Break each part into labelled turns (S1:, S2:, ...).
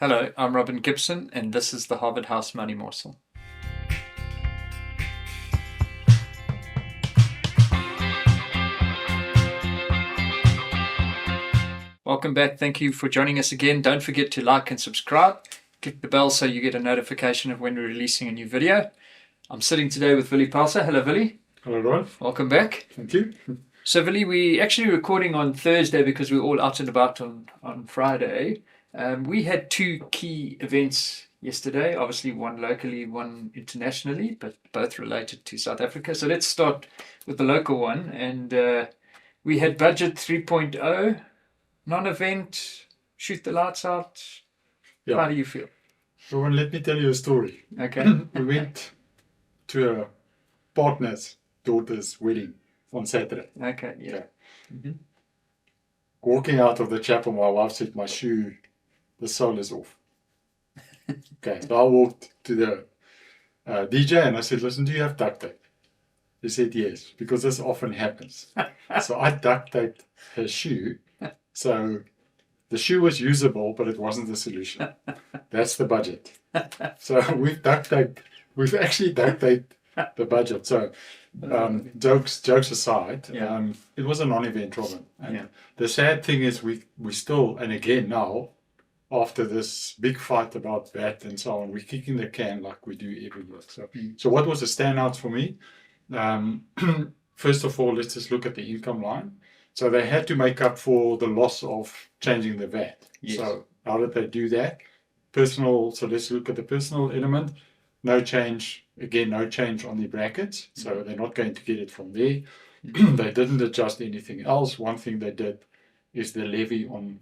S1: Hello, I'm Robin Gibson, and this is the Harvard House Money Morsel. Welcome back. Thank you for joining us again. Don't forget to like and subscribe. Click the bell so you get a notification of when we're releasing a new video. I'm sitting today with Willie Pelser. Hello, Willie.
S2: Hello, Ron.
S1: Welcome back.
S2: Thank you.
S1: So, Willie, we're actually recording on Thursday because we're all out and about on Friday. We had two key events yesterday, obviously one locally, one internationally, but both related to South Africa. So let's start with the local one. And we had Budget 3.0, non-event, shoot the lights out.
S2: Yeah.
S1: How do you feel?
S2: Ron, let me tell you a story.
S1: Okay.
S2: We went to a partner's daughter's wedding on Saturday.
S1: Okay, yeah. Mm-hmm.
S2: Walking out of the chapel, my wife said, my shoe, the sole is off. Okay, so I walked to the DJ and I said, listen, do you have duct tape? He said, yes, because this often happens. So I duct taped her shoe. So the shoe was usable, but it wasn't the solution. That's the budget. So we've actually duct taped the budget. So jokes aside,
S1: Yeah.
S2: it was a non-event, Robin. And
S1: Yeah.
S2: the sad thing is we still, and again now, after this big fight about VAT and so on, we're kicking the can like we do every year. So what was the standouts for me? First of all, let's just look at the income line. So they had to make up for the loss of changing the VAT.
S1: Yes.
S2: So how did they do that? Personal, so let's look at the personal element. No change, again, no change on the brackets. So they're not going to get it from there. They didn't adjust anything else. One thing they did is the levy on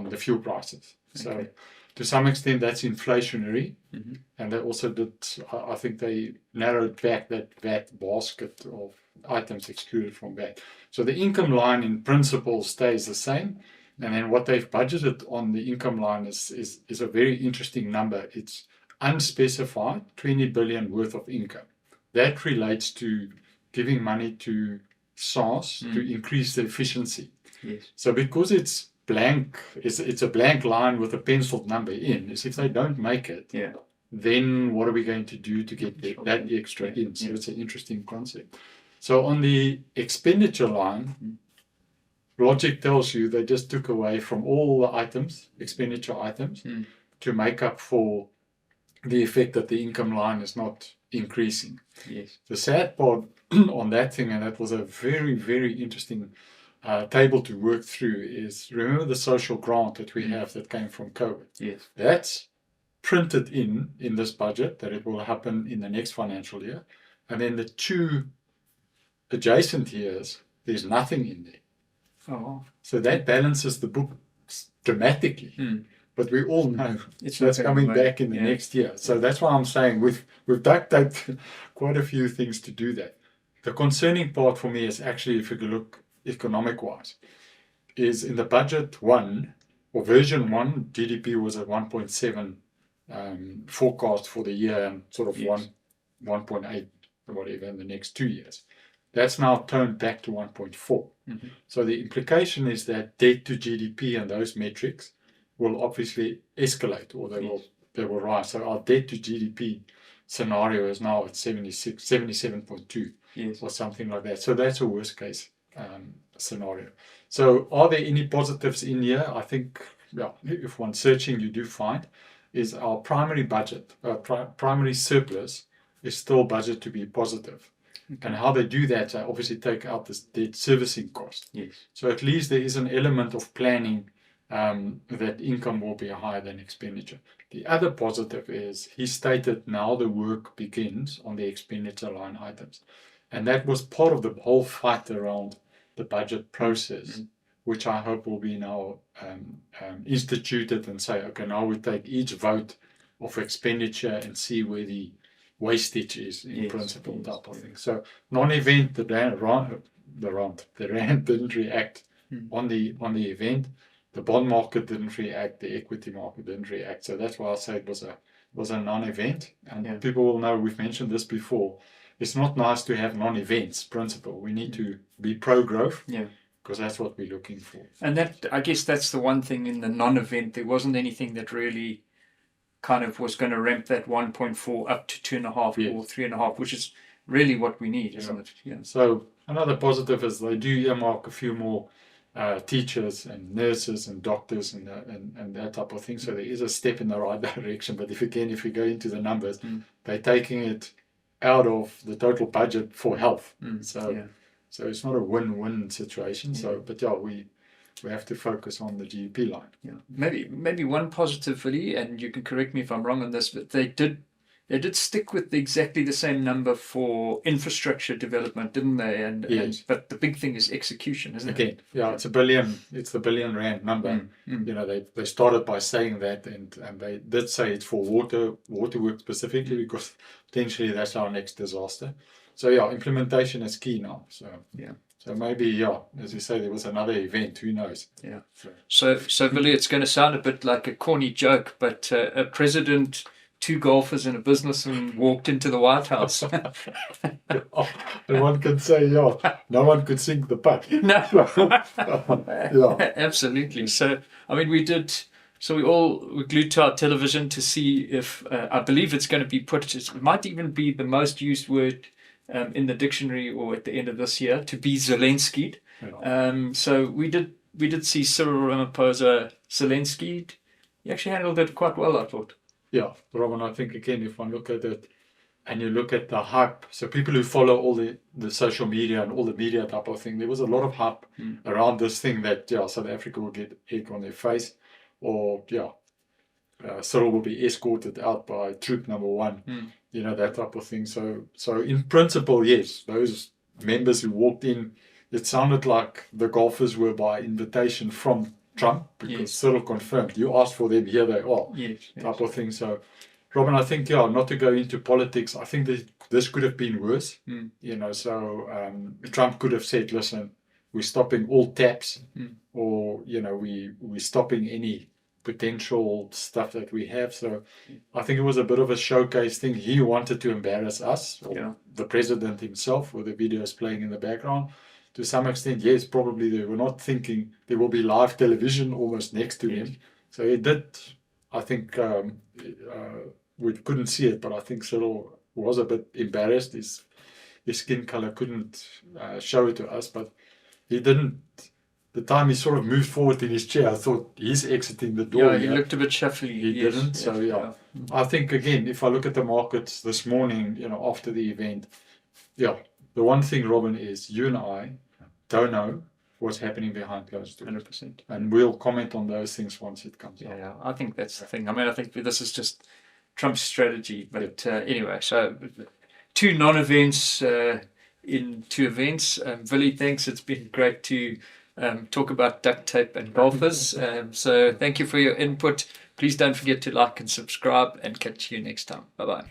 S2: the fuel prices. So
S1: Okay.
S2: to some extent that's inflationary.
S1: Mm-hmm.
S2: And they also did, I think they narrowed back that VAT basket of items excluded from VAT. So the income line in principle stays the same. And then what they've budgeted on the income line is a very interesting number. It's unspecified, 20 billion worth of income. That relates to giving money to SARS to increase the efficiency.
S1: Yes.
S2: So because it's blank, it's a blank line with a penciled number in, is if they don't make it,
S1: Yeah.
S2: then what are we going to do to get that extra in? So it's an interesting concept. So on the expenditure line, logic tells you they just took away from all the items, expenditure items, to make up for the effect that the income line is not increasing.
S1: Yes.
S2: The sad part on that thing, and that was a very, very interesting table to work through, is remember the social grant that we have that came from COVID?
S1: Yes.
S2: That's printed in this budget that it will happen in the next financial year. And then the two adjacent years, there's nothing in there.
S1: Oh.
S2: So that balances the book dramatically. But we all know
S1: It's
S2: that's
S1: not going
S2: coming
S1: away.
S2: back in the
S1: Yeah.
S2: next year. So that's why I'm saying we've duct taped quite a few things to do that. The concerning part for me is actually, if you look economic-wise, is in the budget one, or version 1, GDP was at 1.7 forecast for the year, and sort of 1.8 or whatever in the next 2 years. That's now toned back to 1.4. So the implication is that debt to GDP and those metrics will obviously escalate, or they will rise. So our debt to GDP scenario is now at 77.2
S1: Yes.
S2: or something like that. So that's a worst case scenario. So are there any positives in here? I think, if one's searching, you do find, is our primary budget, primary surplus is still budgeted to be positive. Okay. And how they do that, they obviously take out this debt servicing cost.
S1: Yes.
S2: So at least there is an element of planning that income will be higher than expenditure. The other positive is he stated now the work begins on the expenditure line items. And that was part of the whole fight around the budget process, which I hope will be now instituted and say, okay, now we take each vote of expenditure and see where the wastage is in principle, type of thing. So non-event, the rand didn't react on the event. The bond market didn't react, the equity market didn't react. So that's why I say it was a non-event. And people will know, we've mentioned this before, it's not nice to have non-events principle. We need to be pro-growth.
S1: Yeah.
S2: because that's what we're looking for.
S1: And that, I guess that's the one thing in the non-event, there wasn't anything that really kind of was going to ramp that 1.4 up to 2.5
S2: Yes.
S1: or 3.5, which is really what we need, isn't it? Yeah.
S2: So another positive is they do earmark a few more teachers and nurses and doctors and that type of thing. So there is a step in the right direction. But if you go into the numbers, they're taking it out of the total budget for health. So it's not a win-win situation. So, but yeah, we have to focus on the GDP line.
S1: Yeah. Maybe one positive, Willie, and you can correct me if I'm wrong on this, but they did stick with exactly the same number for infrastructure development, didn't they? And but the big thing is execution, isn't it?
S2: Yeah, it's the billion rand number. You know, they started by saying that, and they did say it's for water work specifically, because potentially that's our next disaster. So yeah, implementation is key now. So so maybe, as you say, there was another event. Who knows?
S1: Yeah. So Willie, it's going to sound a bit like a corny joke, but a president, 2 golfers and a businessman walked into the White House.
S2: And one can say, no one could sink the putt.
S1: No.
S2: Yeah.
S1: Absolutely. So, I mean, we were glued to our television to see if, I believe it's going to be put, it might even be the most used word in the dictionary or at the end of this year, to be Zelensky'd. So we did see Cyril Ramaphosa Zelensky'd. He actually handled it quite well, I thought.
S2: Yeah, Robin, I think again, if one look at it and you look at the hype, so people who follow all the social media and all the media type of thing, there was a lot of hype around this thing that, South Africa will get egg on their face, or, Cyril will be escorted out by troop number 1, that type of thing. So in principle, yes, those members who walked in, it sounded like the golfers were by invitation from Trump, because Cyril confirmed, you asked for them, here they are, type of thing. So, Robin, I think, not to go into politics, I think that this could have been worse. So Trump could have said, listen, we're stopping all taps, or, we're stopping any potential stuff that we have. So I think it was a bit of a showcase thing. He wanted to embarrass us, or the president himself, with the videos playing in the background. To some extent, yes, probably they were not thinking there will be live television almost next to him. So he did, I think, we couldn't see it, but I think Cyril was a bit embarrassed. His skin color couldn't show it to us, but he didn't. The time he sort of moved forward in his chair, I thought he's exiting the door.
S1: Yeah, he looked a bit shuffly.
S2: He didn't. So, I think, again, if I look at the markets this morning, after the event, the one thing, Robin, is you and I don't know what's happening behind closed doors.
S1: 100%.
S2: And we'll comment on those things once it comes out.
S1: Yeah, I think that's the thing. I mean, I think this is just Trump's strategy. But anyway, so 2 non-events in 2 events. Willie, thanks. It's been great to talk about duct tape and golfers. So thank you for your input. Please don't forget to like and subscribe, and catch you next time. Bye-bye.